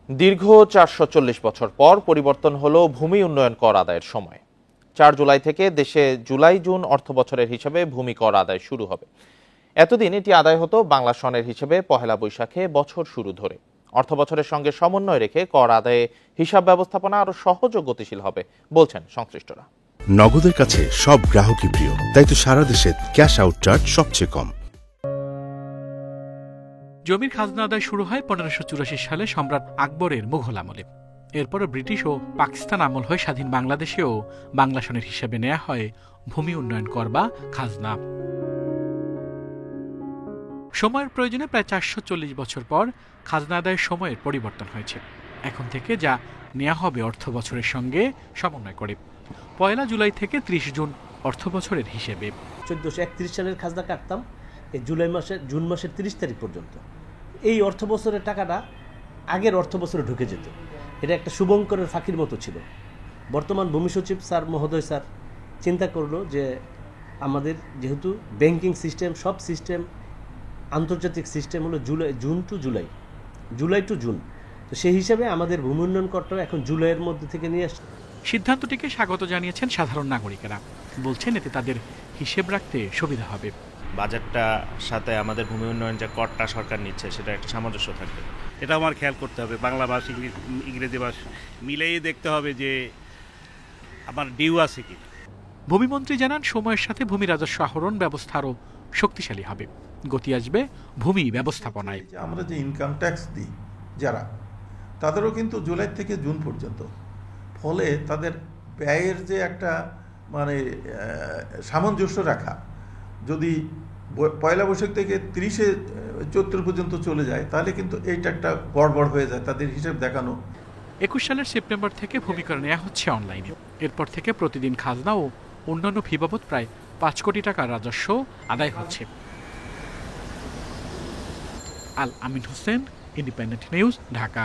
দীর্ঘ ৪৪০ বছর পর পরিবর্তন হলো ভূমি উন্নয়ন কর আদায়ের সময়। ৪ জুলাই থেকে দেশে জুলাই-জুন অর্থবছরের হিসেবে ভূমি কর আদায় শুরু হবে। এতদিন এটি আদায় হতো বাংলা সনের হিসেবে পহেলা বৈশাখে বছর শুরু ধরে। অর্থবছরের সঙ্গে সমন্বয় রেখে কর আদায়ে হিসাব ব্যবস্থাপনা আরো সহজ ও গতিশীল হবে বলছেন সংশ্লিষ্টরা। নগদের কাছে সব গ্রাহকই প্রিয়, তাই তো সারা দেশে ক্যাশ আউট চার্জ সবচেয়ে কম। জমির খাজনা আদায় শুরু হয় 1584 সালে সম্রাট আকবরের মুঘল আমলে। এরপর ব্রিটিশ ও পাকিস্তান আমল হয়ে স্বাধীন বাংলাদেশেও বাংলা সনের হিসেবে নেওয়া হয় ভূমি উন্নয়ন কর বা খাজনা। সময়ের প্রয়োজনে প্রায় 440 বছর পর খাজনা আদায়ের সময়ের পরিবর্তন হয়েছে। এখন থেকে যা নেওয়া হবে অর্থ বছরের সঙ্গে সমন্বয় করে। 1 জুলাই থেকে 30 জুন অর্থ বছরের হিসেবে 1431 সালের খাজনা কাটতাম এই জুন মাসের 30 তারিখ পর্যন্ত। এই অর্থ বছরের টাকাটা আগের অর্থ বছরে ঢুকে যেত। এটা একটা শুভঙ্করের ফাঁকির মতো ছিল। বর্তমান ভূমি সচিব মহোদয় স্যার চিন্তা করলো যে আমাদের যেহেতু ব্যাংকিং সিস্টেম সব সিস্টেম আন্তর্জাতিক সিস্টেম হলো জুলাই টু জুন, তো সেই হিসাবে আমাদের ভূমি উন্নয়ন করটাও এখন জুলাইয়ের মধ্যে থেকে নিয়ে আসছে। সিদ্ধান্তটিকে স্বাগত জানিয়েছেন সাধারণ নাগরিকেরা। বলছেন এতে তাদের হিসেব রাখতে সুবিধা হবে। বাজেটটা সাথে আমাদের ভূমি উন্নয়ন যে করটা সরকার নিচ্ছে সেটা একটা সামঞ্জস্য থাকবে। এটা আমার খেয়াল করতে হবে, বাংলা ভাষ ইংরেজি ভাষ মিলেই দেখতে হবে যে আমার ডিউ আছে কি। ভূমিমন্ত্রী জানান সময়ের সাথে ভূমি রাজস্ব আহরণ ব্যবস্থা আরও শক্তিশালী হবে, গতি আসবে ভূমি ব্যবস্থাপনায়। আমরা যে ইনকাম ট্যাক্স দিই যারা, তাদেরও কিন্তু জুলাই থেকে জুন পর্যন্ত, ফলে তাদের ব্যয়ের যে একটা সামঞ্জস্য রাখা, যদি 1 বৈশাখ থেকে 30 চৈত্র পর্যন্ত চলে যায় তাহলে কিন্তু এইটা একটা গড়বড় হয়ে যায় তাদের হিসেব দেখানো। 21 সালের সেপ্টেম্বর থেকে ভূমি কর নেওয়া হচ্ছে অনলাইনে। এরপর থেকে প্রতিদিন খাজনা ও অন্যান্য ফি বাবদ প্রায় 5 কোটি টাকার রাজস্ব আদায় হচ্ছে। আল আমিন হোসেন, ইন্ডিপেন্ডেন্ট নিউজ, ঢাকা।